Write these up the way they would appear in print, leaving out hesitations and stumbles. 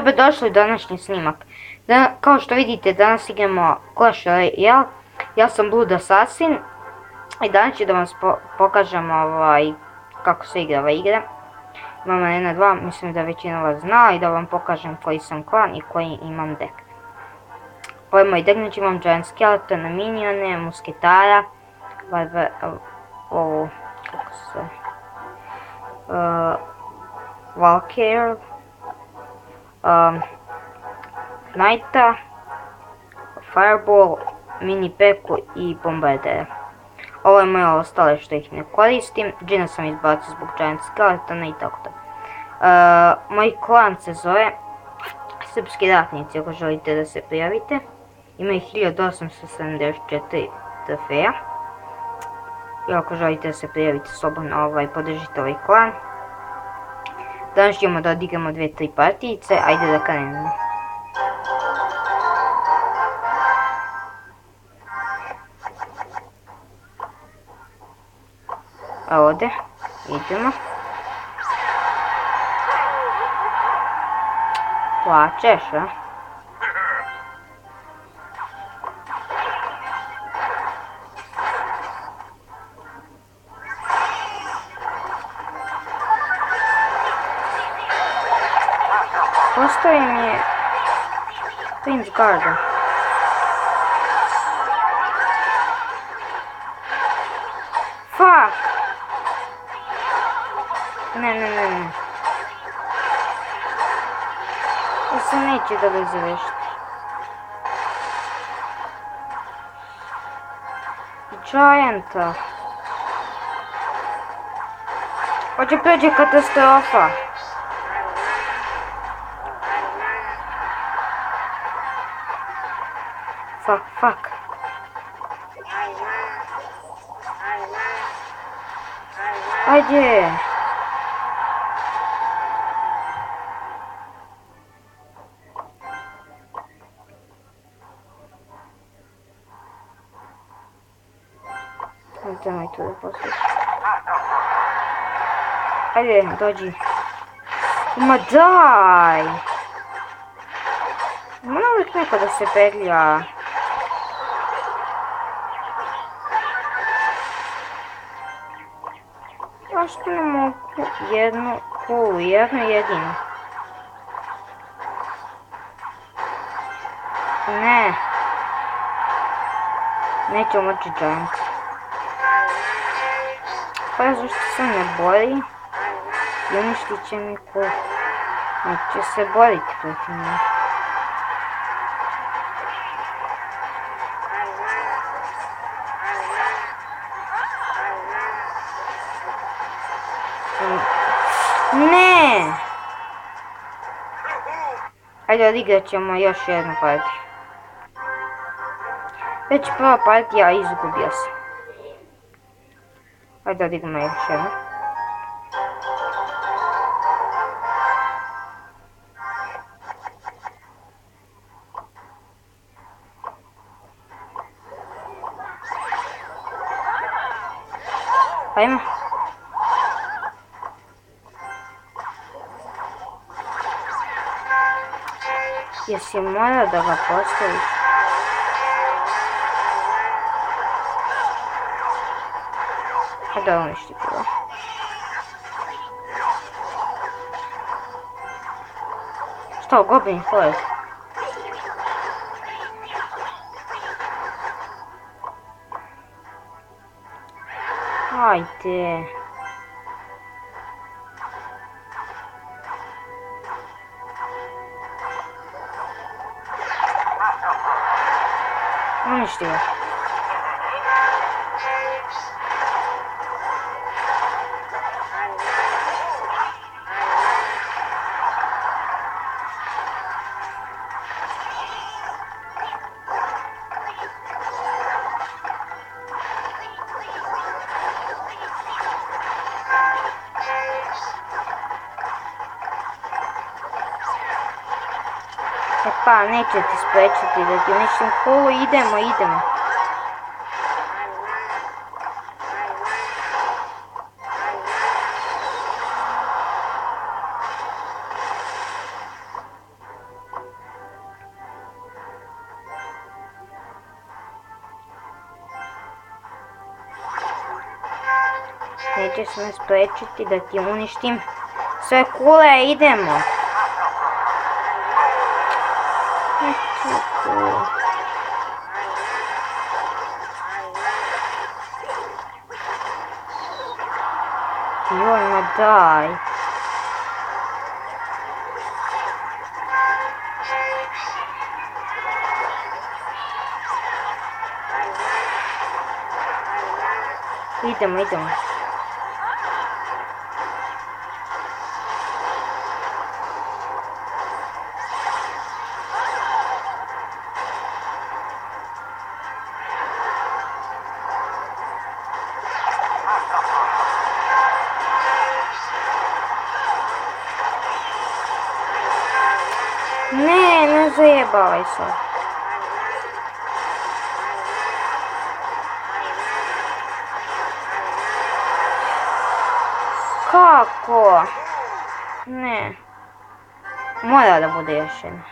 Dobrodošli u današnji snimak. Kao što vidite, danas igramo Clash Royale. Ja sam Blood Assassin i danas ću da vam pokažem kako se igra ova igra. Imamo jedna dva, mislim da većina vas zna, i da vam pokažem koji sam klan i koji imam deck. Ovo je moj deck, znači imam Giant Skeleton, minione, musketara, ovu, kako se Valkyrie, Knighta, Fireball, Mini Peku i Bombardera. Ovo je moje ostale što ih ne koristim. Džina sam izbacio zbog Giant Skeletona i tako da. Moj klan se zove Srpski ratnici, ako želite da se prijavite. Ima ih 1874 trofeja. I ako želite da se prijavite slobodno, podržite ovaj klan. Danas ćemo da odigramo 2-3 partijice, ajde da krenemo. A ovdje, idemo. Plačeš, a? Postoji mi je Prince Garden. Fuck! Ne. Ja se neće da ga završiti. Gianta. Hoće pređe katastrofa. Fuck. Ajde. Nemoj tu da poslušaš. Ajde, dođi. Ma daj! Mora uvijek neko da se petlja. Zašto ne mogu jednu kulu, jednu jedinu? Ne. Neću moći Giant. Pa zašto se ne bori? I uništit će mi kulu. Neće se boriti protiv njih. Ne! Ajde, odigrat ćemo još jednu partiju. Već prva partija, izgubio sam. Ajde, odigramo još jednu. Ajmo. Jesi morao da ga postaviš? A da uništi prvo. Što, Goblin Horde? Ajde. Uništi ga. Pa, neće ti sprečiti da ti uništim kolu, idemo. neće me sprečiti da ti uništim sve kule, idemo. Joj, ma daj. Idemo. Ne zajebavaj se. Kako? Ne. Mora da bude još jedna.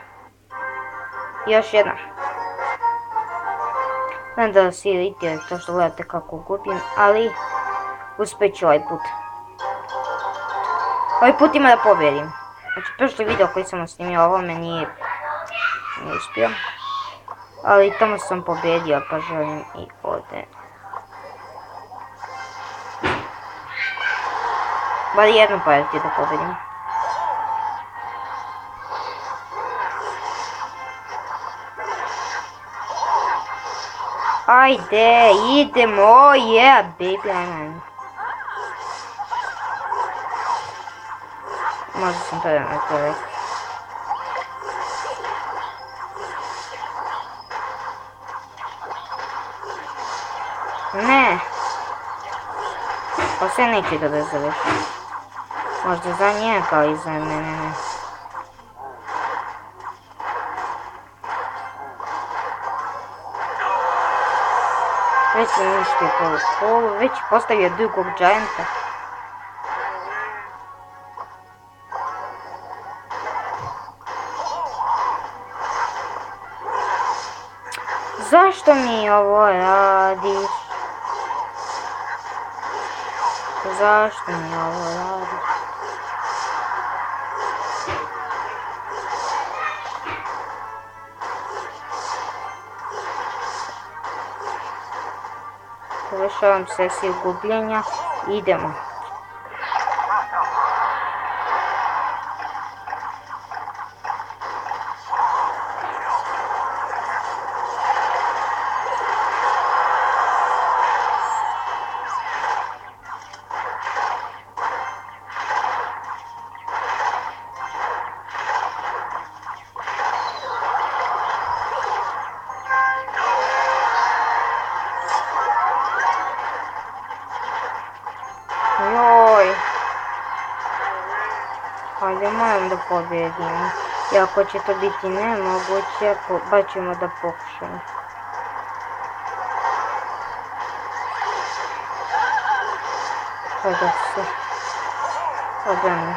Još jedna. Znam da si iritira to što gledate kako gubim, ali uspjet ću ovaj put. Ovaj put ima da pobjedim. Znači, prošli video koji sam snimio ovome nije uspio. Ali tamo sam pobjedio, pa želim i ovdje. Bar jednu partiju da pobjedim. Ajde, idemo, oh yeah, baby, ajmo. Možda sam to da ne rekao. Ne. Pa se neće da završi. Možda za njega, ali za mene ne. Već sam uništio prvu kolu, već postavio drugog Gianta. Zašto mi ovo radiš? Zašto mi ovo radiš? Završavam sesiju gubljenja. Idemo. Joj. Ajde, moram da pobjedim. Iako će to biti nemoguće, pa ćemo da pokušamo. Kada se odbrane.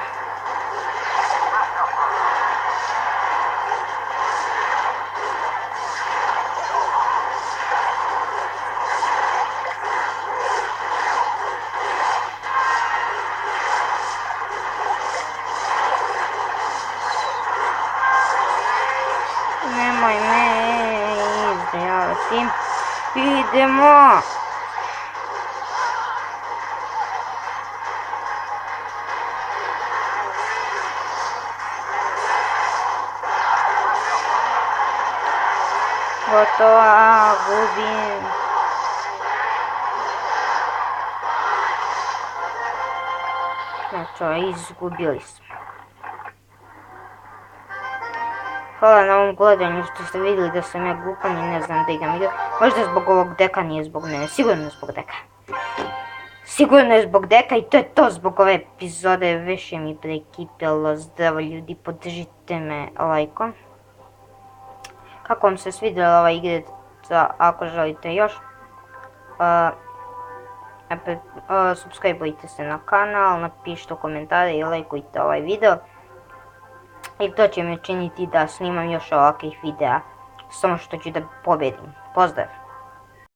Nemoj me izdajavati. Idemo! Gotovo, gubim. Znači, izgubili smo. Hvala na ovom gledanju što ste vidjeli da sam ja glupan i ne znam da igram igru. Možda zbog ovog deka, nije zbog mene. Sigurno zbog deka. Sigurno je zbog deka i to je to zbog ove epizode. Više mi prekipilo. Zdravo ljudi, podržite me lajkom. Kako vam se svidjela ova igrica, ako želite još. Subscribeujte se na kanal, napišite u komentare i lajkujte ovaj video. I to će me činiti da snimam još ovakvih videa, samo što ću da pobjedim. Pozdrav!